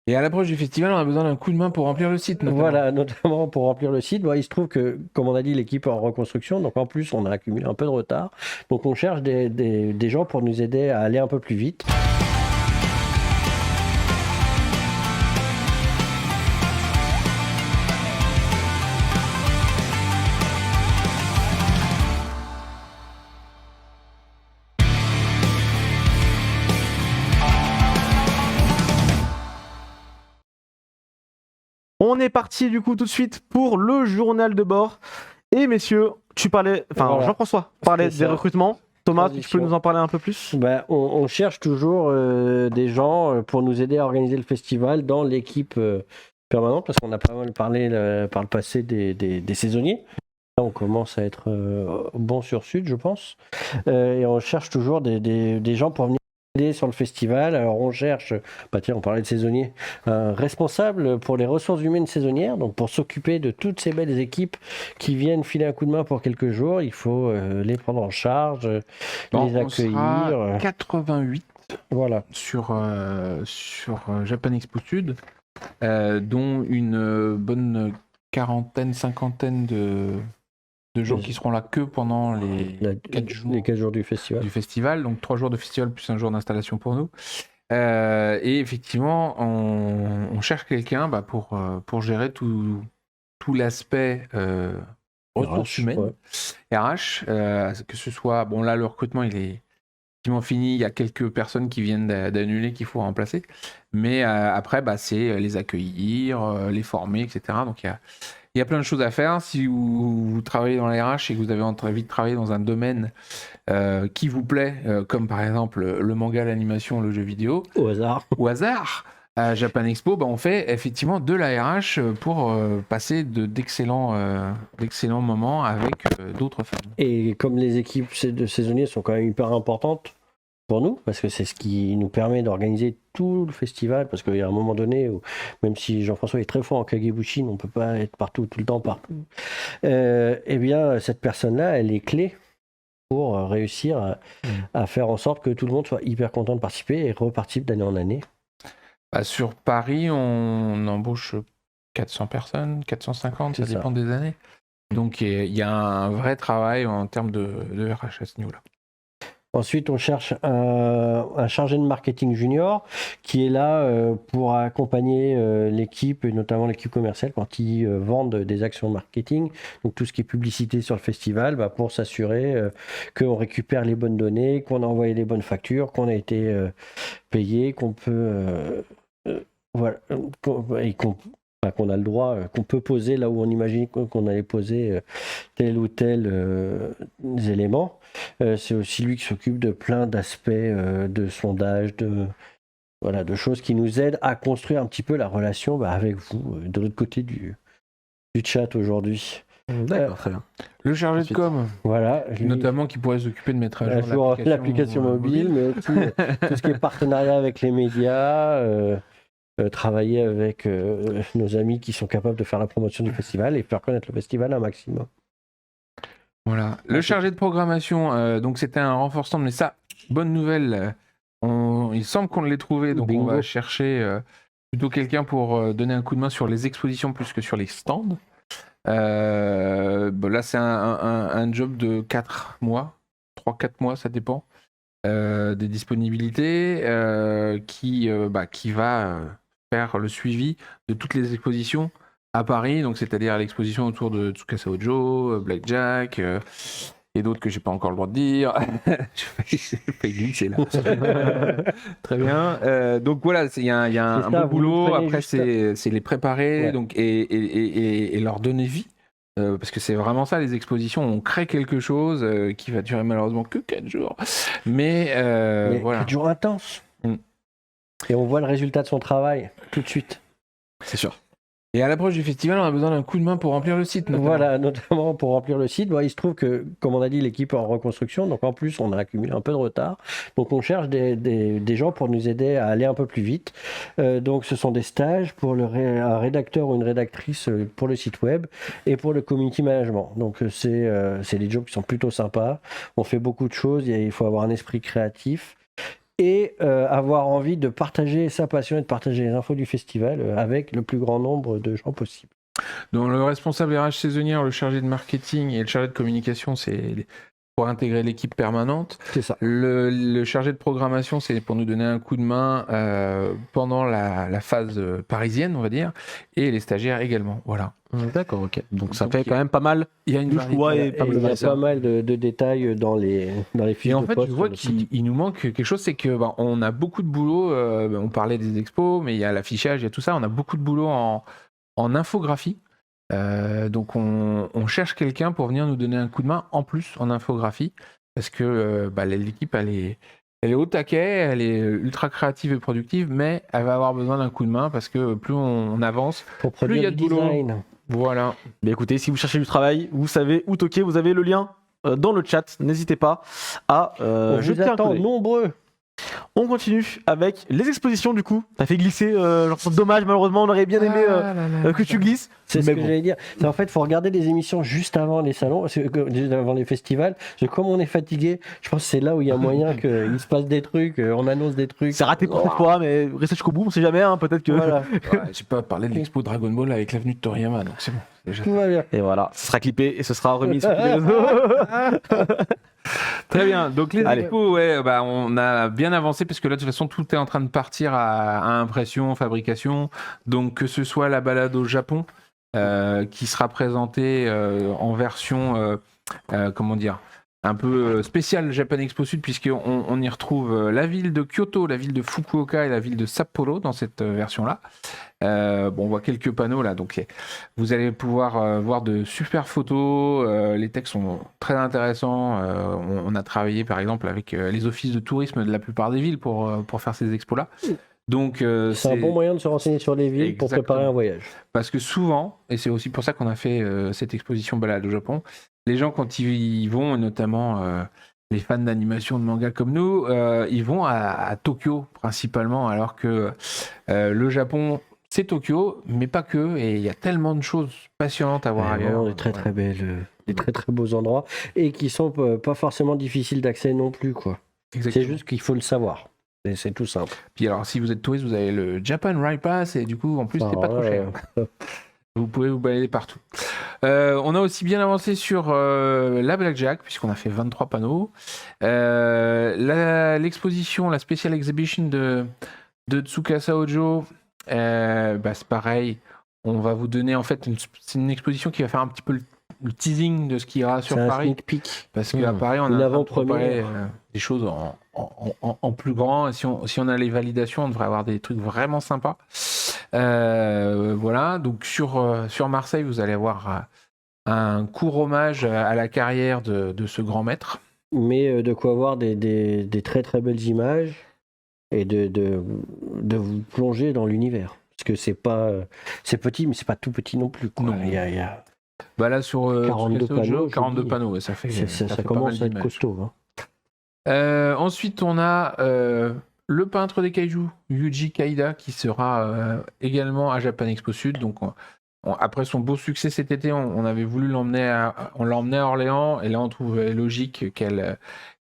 Et à l'approche du festival, on a besoin d'un coup de main pour remplir le site, notamment. Voilà, notamment pour remplir le site. Il se trouve que, comme on a dit, l'équipe est en reconstruction, donc en plus, on a accumulé un peu de retard. Donc on cherche des gens pour nous aider à aller un peu plus vite. On est parti du coup tout de suite pour le journal de bord. Et messieurs, Voilà. Jean-François parlait C'est des ça. recrutements. Thomas, tu Transition. peux nous en parler un peu plus? On cherche toujours des gens pour nous aider à organiser le festival dans l'équipe permanente, parce qu'on a pas mal parlé par le passé des saisonniers. Là, on commence à être bon sur Sud, je pense. Et on cherche toujours des gens pour venir aider sur le festival. Alors on cherche, tiens, on parlait de saisonniers, un responsable pour les ressources humaines saisonnières, donc pour s'occuper de toutes ces belles équipes qui viennent filer un coup de main pour quelques jours. Il faut les prendre en charge, les On sera accueillir. 88 Voilà. sur Japan Expo Sud, dont une bonne quarantaine, cinquantaine de gens qui seront là que pendant les 4 jours, Les 4 jours du festival. du festival, donc 3 jours de festival plus un jour d'installation pour nous. Et effectivement, on cherche quelqu'un pour gérer tout l'aspect ressources RH, humaines, ouais. RH, que ce soit, bon là le recrutement il est quasiment fini, il y a quelques personnes qui viennent d'annuler qu'il faut remplacer, mais après c'est les accueillir, les former, etc. Donc il y a plein de choses à faire. Si vous travaillez dans la RH et que vous avez envie de travailler dans un domaine qui vous plaît, comme par exemple le manga, l'animation, le jeu vidéo, Au hasard. à Japan Expo, on fait effectivement de la RH pour passer d'excellents moments avec d'autres fans. Et comme les équipes de saisonniers sont quand même hyper importantes pour nous, parce que c'est ce qui nous permet d'organiser tout le festival, parce qu'il y a un moment donné où, même si Jean-François est très fort en Kagebushin, on ne peut pas être partout, tout le temps, partout. Eh bien, cette personne-là, elle est clé pour réussir à faire en sorte que tout le monde soit hyper content de participer et reparticipe d'année en année. Sur Paris, on embauche 400 personnes, 450, ça dépend des années. Donc il y a un vrai travail en termes de RH à ce niveau-là. Ensuite, on cherche un chargé de marketing junior qui est là pour accompagner l'équipe, et notamment l'équipe commerciale, quand ils vendent des actions de marketing. Donc tout ce qui est publicité sur le festival, pour s'assurer qu'on récupère les bonnes données, qu'on a envoyé les bonnes factures, qu'on a été payé, qu'on peut... voilà, et qu'on a le droit, qu'on peut poser là où on imagine qu'on allait poser tel ou tel élément. C'est aussi lui qui s'occupe de plein d'aspects de sondage, de choses qui nous aident à construire un petit peu la relation avec vous, de l'autre côté du chat aujourd'hui. D'accord, très bien. Le chargé de com, Voilà, notamment qui pourrait s'occuper de mettre à jour l'application mobile, mais aussi tout ce qui est partenariat avec les médias, travailler avec nos amis qui sont capables de faire la promotion du festival et faire connaître le festival un maximum. Voilà. Le chargé de programmation, donc c'était un renforcement, mais ça, bonne nouvelle, il semble qu'on l'ait trouvé, donc Bingo. on va chercher plutôt quelqu'un pour donner un coup de main sur les expositions plus que sur les stands. Là, c'est un job de 4 mois, 3-4 mois, ça dépend des disponibilités, qui va faire le suivi de toutes les expositions à Paris, donc c'est-à-dire l'exposition autour de Tsukasa Ojo, Blackjack, et d'autres que j'ai pas encore le droit de dire. Je fais glisser là. Très bien. Donc voilà, il y a un beau boulot. Après, c'est les préparer, donc, et leur donner vie. Parce que c'est vraiment ça, les expositions, on crée quelque chose qui va durer malheureusement que 4 jours. Mais voilà. 4 jours intenses. Et on voit le résultat de son travail tout de suite. C'est sûr. Et à l'approche du festival, on a besoin d'un coup de main pour remplir le site, notamment. Voilà, notamment pour remplir le site. Il se trouve que, comme on a dit, l'équipe est en reconstruction, donc en plus, on a accumulé un peu de retard. Donc on cherche des gens pour nous aider à aller un peu plus vite. Donc ce sont des stages pour un rédacteur ou une rédactrice pour le site web et pour le community management. Donc c'est des jobs qui sont plutôt sympas. On fait beaucoup de choses, il faut avoir un esprit créatif. et avoir envie de partager sa passion et de partager les infos du festival avec le plus grand nombre de gens possible. Donc le responsable RH saisonnière, le chargé de marketing et le chargé de communication, c'est pour intégrer l'équipe permanente. C'est ça. Le chargé de programmation, c'est pour nous donner un coup de main pendant la phase parisienne, on va dire, et les stagiaires également. Voilà. D'accord, ok. Donc ça Donc, fait quand même pas mal Il y a une de variété. choix et Et pas mal il y de a pas mal de détails dans les fiches Et en de fait, poste je vois sur le site. qu'il nous manque quelque chose, c'est que on a beaucoup de boulot. On parlait des expos, mais il y a l'affichage, il y a tout ça. On a beaucoup de boulot en infographie. Donc on cherche quelqu'un pour venir nous donner un coup de main en plus en infographie, parce que l'équipe elle est au taquet, elle est ultra créative et productive, mais elle va avoir besoin d'un coup de main parce que plus on avance, Pour plus il y a produire de du boulot. design. Voilà. Mais écoutez, si vous cherchez du travail, vous savez où toquer, vous avez le lien dans le chat. N'hésitez pas à On vous jeter un coup attend d'œil. nombreux. On continue avec les expositions du coup. T'as fait glisser, genre dommage, malheureusement, on aurait bien aimé que tu glisses. C'est ce Mais que bon. j'allais dire. C'est en fait, il faut regarder les émissions juste avant les salons, juste avant les festivals. Parce que comme on est fatigué, je pense que c'est là où il y a moyen qu'il se passe des trucs, on annonce des trucs. C'est raté pour cette fois, mais restez jusqu'au bout, on sait jamais, hein, peut-être que. Voilà, Ouais, j'ai pas parlé de l'expo Dragon Ball avec l'avenue de Toriyama, donc c'est bon. Déjà. tout va bien. Et voilà, ce sera clippé et ce sera remis sur tous les réseaux. Très bien. Donc les Allez. expos, ouais, on a bien avancé parce que là de toute façon tout est en train de partir à impression, fabrication. Donc que ce soit la balade au Japon qui sera présentée en version comment dire, un peu spéciale Japan Expo Sud, puisqu'on y retrouve la ville de Kyoto, la ville de Fukuoka et la ville de Sapporo dans cette version-là. On voit quelques panneaux là, donc vous allez pouvoir voir de super photos. Les textes sont très intéressants. On a travaillé par exemple avec les offices de tourisme de la plupart des villes pour faire ces expos-là. Donc C'est un bon moyen de se renseigner sur les villes pour Exactement. préparer un voyage. Parce que souvent, et c'est aussi pour ça qu'on a fait cette exposition balade au Japon, les gens quand ils y vont, et notamment les fans d'animation de manga comme nous, ils vont à Tokyo principalement, alors que le Japon, c'est Tokyo, mais pas que, et il y a tellement de choses passionnantes à voir Ouais, ailleurs. vraiment des très très belles, des très très beaux endroits et qui sont pas forcément difficiles d'accès non plus, quoi. Exactement. C'est juste qu'il faut le savoir. Et c'est tout simple. Puis alors, si vous êtes touriste, vous avez le Japan Ride Pass, et du coup, en plus, c'est pas trop cher. Vous pouvez vous balader partout. On a aussi bien avancé sur la Blackjack, puisqu'on a fait 23 panneaux. L'exposition, la Special Exhibition de Tsukasa Ojo, c'est pareil. On va vous donner, en fait, c'est une exposition qui va faire un petit peu le teasing de ce qu'il y aura sur C'est un Paris. sneak peek. Parce qu'à Paris, on Une a avant-première. préparé des choses en plus grand. Et si on a les validations, on devrait avoir des trucs vraiment sympas. Voilà. Donc sur Marseille, vous allez avoir un court hommage à la carrière de ce grand maître. Mais de quoi avoir des très très belles images et de vous plonger dans l'univers. Parce que c'est petit, mais c'est pas tout petit non plus, quoi. Non. Il y a Bah là, sur 42 Tsukasa Ojo, panneaux, 42 je dis. panneaux, ouais, ça fait ça pas commence mal à être d'images. costaud. Hein. Ensuite, on a le peintre des kaiju, Yuji Kaida, qui sera également à Japan Expo Sud. Donc, après son beau succès cet été, on avait voulu l'emmener on l'a emmené à Orléans, et là, on trouvait logique qu'elle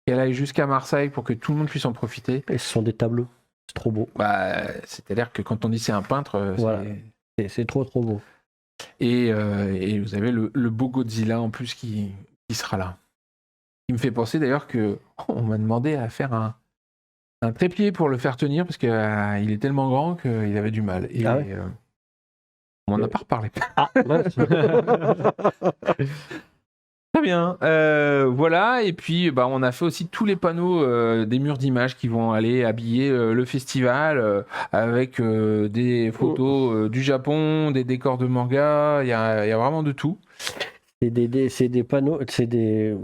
aille jusqu'à Marseille pour que tout le monde puisse en profiter. Et ce sont des tableaux. C'est trop beau. C'est-à-dire que quand on dit c'est un peintre, Voilà. C'est trop trop beau. et vous avez le beau Godzilla en plus qui sera là. Il me fait penser d'ailleurs que on m'a demandé à faire un trépied pour le faire tenir parce qu'il est tellement grand qu'il avait du mal. Et Ah ouais on n'en a pas reparlé. Ah, mince. Très bien. Voilà. Et puis, on a fait aussi tous les panneaux des murs d'images qui vont aller habiller le festival avec des photos du Japon, des décors de manga. Il y a vraiment de tout. C'est des panneaux, c'est des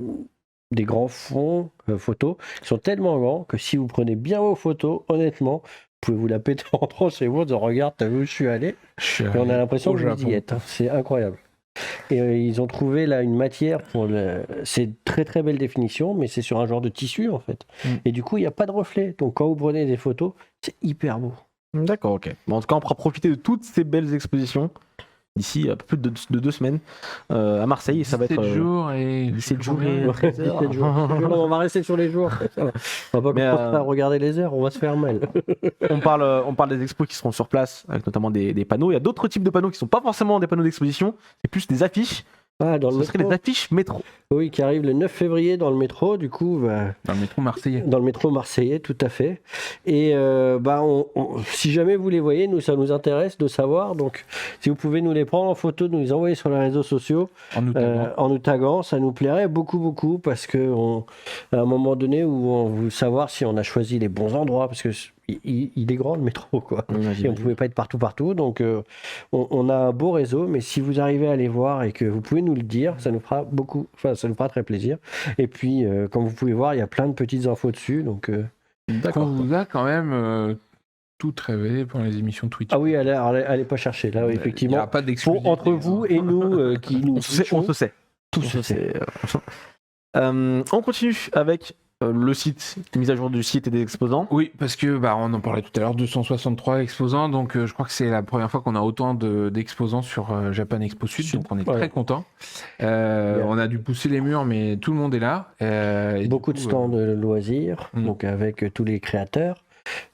grands fonds photos qui sont tellement grands que si vous prenez bien vos photos, honnêtement, vous pouvez vous la péter en trois chez vous en disant regarde, t'as vu où je suis allé. Et on a l'impression que vous y êtes. Hein. C'est incroyable. Et ils ont trouvé là une matière c'est très très belle définition, mais c'est sur un genre de tissu en fait. Et du coup, il n'y a pas de reflet. Donc quand vous prenez des photos, c'est hyper beau. D'accord, ok. Bon, en tout cas, on pourra profiter de toutes ces belles expositions d'ici un peu plus de 2 semaines à Marseille. Et ça va être 7 jours et 17 jours combien et Ouais, 17 jours. Non, on va rester sur les jours. On va pas Mais, commencer à regarder les heures, on va se faire mal. on parle des expos qui seront sur place, avec notamment des panneaux. Il y a d'autres types de panneaux qui sont pas forcément des panneaux d'exposition, c'est plus des affiches. Ah, dans le Ce seraient métro. des affiches métro. Oui, qui arrive le 9 février dans le métro, du coup, dans le métro marseillais. dans le métro marseillais, tout à fait. Et si jamais vous les voyez, nous, ça nous intéresse de savoir. Donc, si vous pouvez nous les prendre en photo, nous les envoyer sur les réseaux sociaux, En nous taguant. en nous taguant, ça nous plairait beaucoup, parce que à un moment donné où on veut savoir si on a choisi les bons endroits, parce que il est grand le métro, quoi. Et on ne pouvait pas être partout. Donc, on a un beau réseau, mais si vous arrivez à les voir et que vous pouvez nous le dire, ça nous fera ça nous fera très plaisir. Et puis, comme vous pouvez voir, il y a plein de petites infos dessus. Donc, On D'accord. vous a quand même tout révélé pendant les émissions Twitch. ah oui, allez pas chercher là, oui, Il n'y effectivement. aura pas d'exclusivité. Entre vous et nous, qui nous On se touchons, sait. tout se sait. On continue avec le site, mise à jour du site et des exposants. Oui, parce que on en parlait tout à l'heure, 263 exposants, donc je crois que c'est la première fois qu'on a autant d'exposants sur Japan Expo Sud, donc on est Ouais. très content. On a dû pousser les murs, mais tout le monde est là. Et Beaucoup du de coup, stands de loisirs, donc avec tous les créateurs.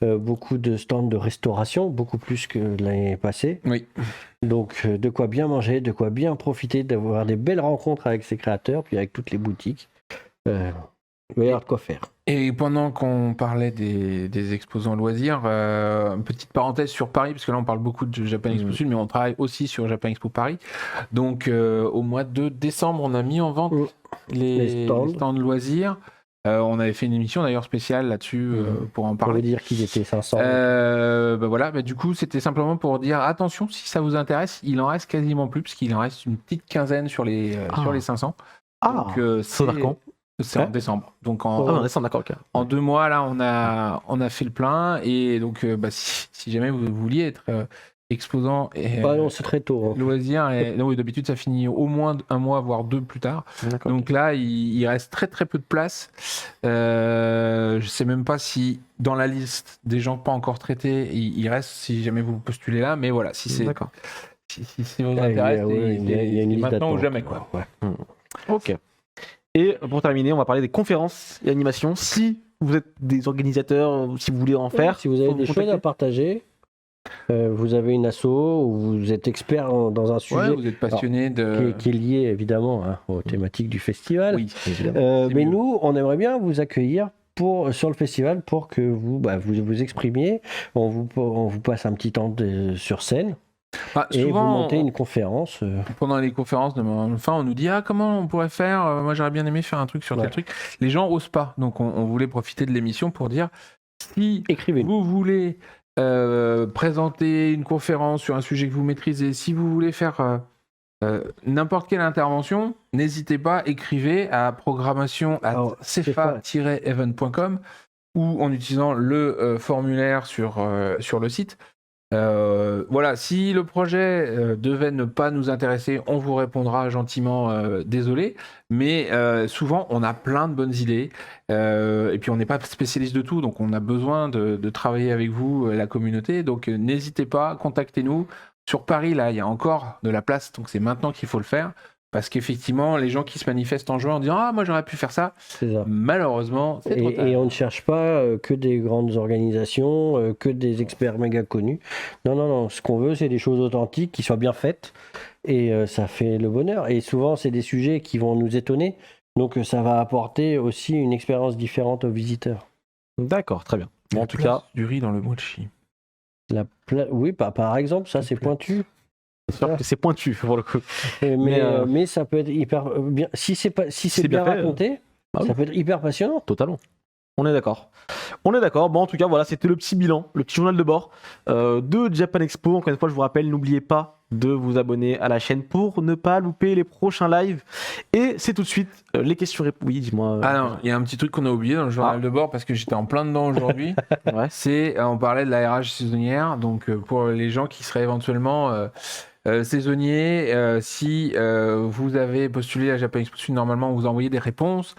Beaucoup de stands de restauration, beaucoup plus que l'année passée. Oui. Donc de quoi bien manger, de quoi bien profiter, d'avoir des belles rencontres avec ces créateurs, puis avec toutes les boutiques. Il va y avoir de quoi faire. Et pendant qu'on parlait des exposants loisirs, une petite parenthèse sur Paris, parce que là on parle beaucoup de Japan Expo Sud, mais on travaille aussi sur Japan Expo Paris. Donc au mois de décembre, on a mis en vente les stands loisirs. On avait fait une émission d'ailleurs spéciale là-dessus pour en Pour parler. vous dire qu'ils étaient 500. Du coup, c'était simplement pour dire attention, si ça vous intéresse, il en reste quasiment plus, parce qu'il en reste une petite quinzaine sur les 500. Ah, Donc, c'est en Ouais. décembre. Donc en décembre, d'accord. Ok. en 2 mois, là, on a fait le plein. Et donc, si jamais vous vouliez être exposant et Non, c'est très tôt. Hein. loisir, non, oui, d'habitude, ça finit au moins 1 mois, voire 2 plus tard. D'accord. Donc là, il reste très peu de place. Je sais même pas si dans la liste des gens pas encore traités, il reste, si jamais vous postulez là. Mais voilà, si c'est D'accord. si ça vous Ah, intéresse, il y a une c'est liste maintenant ou d'attente. jamais, quoi. Ouais. Ok. Et pour terminer, on va parler des conférences et animations. Si vous êtes des organisateurs, si vous voulez en faire, Si vous avez faut des vous choses à contacter. partager, vous avez une asso ou vous êtes expert dans un sujet Ouais, vous êtes passionné de. qui est lié évidemment aux thématiques du festival. Oui, évidemment. C'est Mais mieux. nous, on aimerait bien vous accueillir sur le festival pour que vous vous exprimiez. On vous passe un petit temps sur scène et vous souvent, montez une conférence. pendant les conférences de fin, on nous dit comment on pourrait faire. Moi, j'aurais bien aimé faire un truc sur tel truc. Les gens osent pas. Donc, on voulait profiter de l'émission pour dire si Écrivez-nous. vous voulez présenter une conférence sur un sujet que vous maîtrisez, si vous voulez faire n'importe quelle intervention, n'hésitez pas, écrivez à programmation@cefa-event.com ou en utilisant le formulaire sur le site. Voilà, si le projet devait ne pas nous intéresser, on vous répondra gentiment désolé, mais souvent on a plein de bonnes idées et puis on n'est pas spécialiste de tout, donc on a besoin de travailler avec vous, la communauté, donc n'hésitez pas, contactez-nous. Sur Paris, là, il y a encore de la place, donc c'est maintenant qu'il faut le faire, parce qu'effectivement, les gens qui se manifestent en juin en disant « Ah, moi j'aurais pu faire ça », C'est ça. malheureusement, c'est trop tard. Et on ne cherche pas que des grandes organisations, que des experts méga connus. Non. Ce qu'on veut, c'est des choses authentiques qui soient bien faites. Et ça fait le bonheur. Et souvent, c'est des sujets qui vont nous étonner. Donc, ça va apporter aussi une expérience différente aux visiteurs. D'accord, très bien. Bon, en tout cas, Du riz dans le mochi. Oui, par exemple, ça, c'est pointu. c'est sûr que c'est pointu pour le coup. Mais ça peut être hyper bien. Si c'est c'est bien bien fait, raconté, bah oui. ça peut être hyper passionnant. Totalement. On est d'accord. Bon, en tout cas, voilà, c'était le petit bilan, le petit journal de bord de Japan Expo. Encore une fois, je vous rappelle, n'oubliez pas de vous abonner à la chaîne pour ne pas louper les prochains lives. Et c'est tout de suite les questions-réponses. Oui, dis-moi. Ah non, il y a un petit truc qu'on a oublié dans le journal de bord parce que j'étais en plein dedans aujourd'hui. Ouais. On parlait de la RH saisonnière. Donc pour les gens qui seraient éventuellement saisonniers, si vous avez postulé à Japan Expo Sud, normalement vous envoyez des réponses.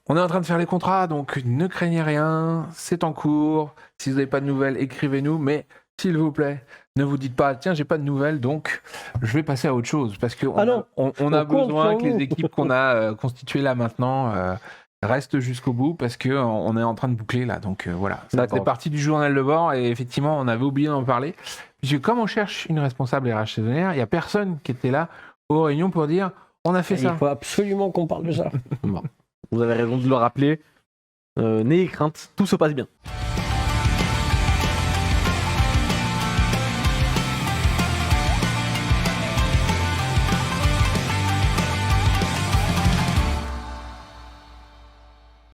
On est en train de faire les contrats, donc ne craignez rien, c'est en cours. Si vous n'avez pas de nouvelles, écrivez-nous, mais s'il vous plaît, ne vous dites pas, tiens, j'ai pas de nouvelles, donc je vais passer à autre chose. Parce qu'on Ah non, on on a compte besoin sur que les vous. équipes qu'on a constituées là maintenant restent jusqu'au bout, parce qu'on est en train de boucler là. Donc voilà, ça D'accord. faisait partie du journal de bord, et effectivement, on avait oublié d'en parler. Puisque comme on cherche une responsable RH saisonnière, il n'y a personne qui était là aux réunions pour dire, on a fait Il ça. faut absolument qu'on parle de ça. Bon. Vous avez raison de le rappeler. N'ayez crainte, tout se passe bien.